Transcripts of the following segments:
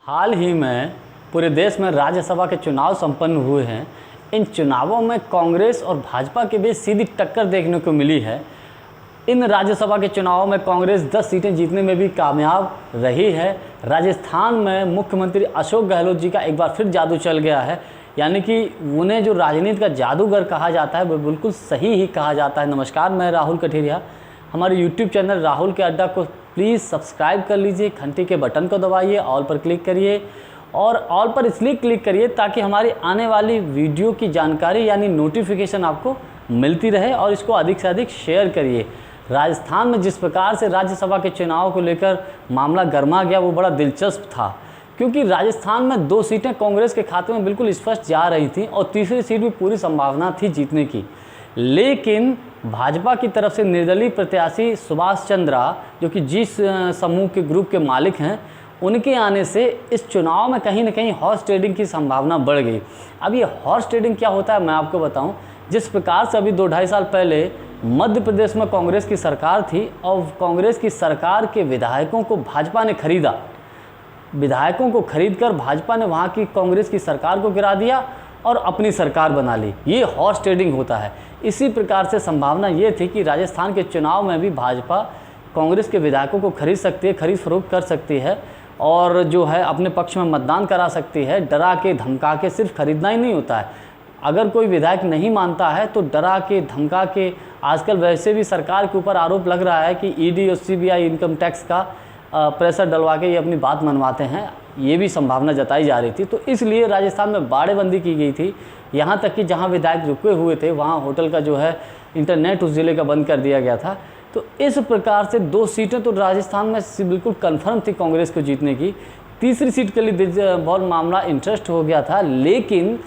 हाल ही में पूरे देश में राज्यसभा के चुनाव संपन्न हुए हैं। इन चुनावों में कांग्रेस और भाजपा के बीच सीधी टक्कर देखने को मिली है। इन राज्यसभा के चुनावों में कांग्रेस 10 सीटें जीतने में भी कामयाब रही है। राजस्थान में मुख्यमंत्री अशोक गहलोत जी का एक बार फिर जादू चल गया है, यानी कि उन्हें जो राजनीति का जादूगर कहा जाता है वो बिल्कुल सही ही कहा जाता है। नमस्कार, मैं राहुल कठेरिया। हमारे यूट्यूब चैनल राहुल के अड्डा को प्लीज़ सब्सक्राइब कर लीजिए, घंटी के बटन को दबाइए, ऑल पर क्लिक करिए। और ऑल पर इसलिए क्लिक करिए ताकि हमारी आने वाली वीडियो की जानकारी यानी नोटिफिकेशन आपको मिलती रहे, और इसको अधिक से अधिक शेयर करिए। राजस्थान में जिस प्रकार से राज्यसभा के चुनाव को लेकर मामला गर्मा गया वो बड़ा दिलचस्प था, क्योंकि राजस्थान में 2 सीटें कांग्रेस के खाते में बिल्कुल स्पष्ट जा रही थी और तीसरी सीट भी पूरी संभावना थी जीतने की। लेकिन भाजपा की तरफ से निर्दलीय प्रत्याशी सुभाष चंद्रा, जो कि जिस समूह के ग्रुप के मालिक हैं, उनके आने से इस चुनाव में कहीं ना कहीं हॉर्स ट्रेडिंग की संभावना बढ़ गई। अब ये हॉर्स ट्रेडिंग क्या होता है मैं आपको बताऊं। जिस प्रकार से अभी 2-2.5 साल पहले मध्य प्रदेश में कांग्रेस की सरकार थी और कांग्रेस की सरकार के विधायकों को भाजपा ने खरीदा, विधायकों को खरीदकर भाजपा ने वहाँ की कांग्रेस की सरकार को गिरा दिया और अपनी सरकार बना ली। ये हॉर्स ट्रेडिंग होता है। इसी प्रकार से संभावना ये थी कि राजस्थान के चुनाव में भी भाजपा कांग्रेस के विधायकों को खरीद सकती है, खरीद फरोख्त कर सकती है और जो है अपने पक्ष में मतदान करा सकती है। डरा के धमका के सिर्फ खरीदना ही नहीं होता है। अगर कोई विधायक नहीं मानता है तो डरा के धमका के, आजकल वैसे भी सरकार के ऊपर आरोप लग रहा है कि ईडी और सीबीआई इनकम टैक्स का प्रेशर डलवा के ये अपनी बात मनवाते हैं, ये भी संभावना जताई जा रही थी। तो इसलिए राजस्थान में बाड़ेबंदी की गई थी। यहाँ तक कि जहाँ विधायक रुके हुए थे वहाँ होटल का जो है इंटरनेट उस ज़िले का बंद कर दिया गया था। तो इस प्रकार से 2 सीटें तो राजस्थान में बिल्कुल कन्फर्म थी कांग्रेस को जीतने की। तीसरी सीट के लिए बहुत मामला इंटरेस्ट हो गया था, लेकिन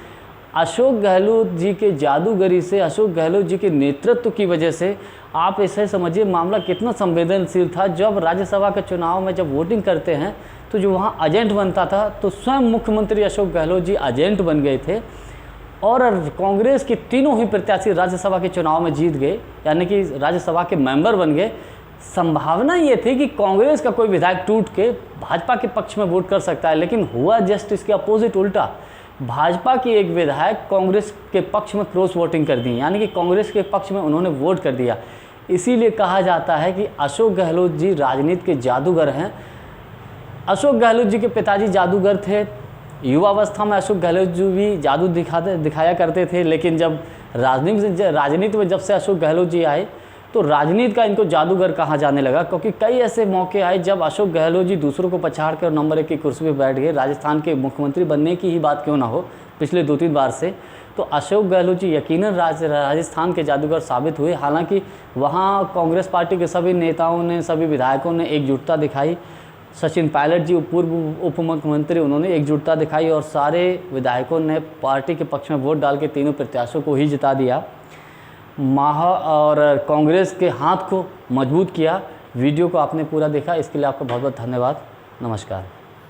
अशोक गहलोत जी के जादूगरी से, अशोक गहलोत जी के नेतृत्व की वजह से आप ऐसे समझिए मामला कितना संवेदनशील था। जब राज्यसभा के चुनाव में जब वोटिंग करते हैं तो जो वहाँ एजेंट बनता था तो स्वयं मुख्यमंत्री अशोक गहलोत जी एजेंट बन गए थे और कांग्रेस के तीनों ही प्रत्याशी राज्यसभा के चुनाव में जीत गए, यानी कि राज्यसभा के मेंबर बन गए। संभावना ये थी कि कांग्रेस का कोई विधायक टूट के भाजपा के पक्ष में वोट कर सकता है, लेकिन हुआ जस्ट इसके अपोजिट, उल्टा। भाजपा की एक विधायक कांग्रेस के पक्ष में क्रॉस वोटिंग कर दी, यानी कि कांग्रेस के पक्ष में उन्होंने वोट कर दिया। इसीलिए कहा जाता है कि अशोक गहलोत जी राजनीति के जादूगर हैं। अशोक गहलोत जी के पिताजी जादूगर थे। युवावस्था में अशोक गहलोत जी भी जादू दिखाया करते थे, लेकिन जब राजनीति में जब से अशोक गहलोत जी आए तो राजनीति का इनको जादूगर कहा जाने लगा, क्योंकि कई ऐसे मौके आए जब अशोक गहलोत जी दूसरों को पछाड़ कर नंबर 1 की कुर्सी पर बैठ गए। राजस्थान के मुख्यमंत्री बनने की ही बात क्यों ना हो पिछले 2-3 बार से, तो अशोक गहलोत जी यकीनन राजस्थान के जादूगर साबित हुए। हालांकि वहाँ कांग्रेस पार्टी के सभी नेताओं ने, सभी विधायकों ने एकजुटता दिखाई। सचिन पायलट जी पूर्व उप मुख्यमंत्री, उन्होंने एकजुटता दिखाई और सारे विधायकों ने पार्टी के पक्ष में वोट डाल के तीनों प्रत्याशियों को ही जिता दिया। और कांग्रेस के हाथ को मजबूत किया। वीडियो को आपने पूरा देखा, इसके लिए आपका बहुत बहुत धन्यवाद। नमस्कार।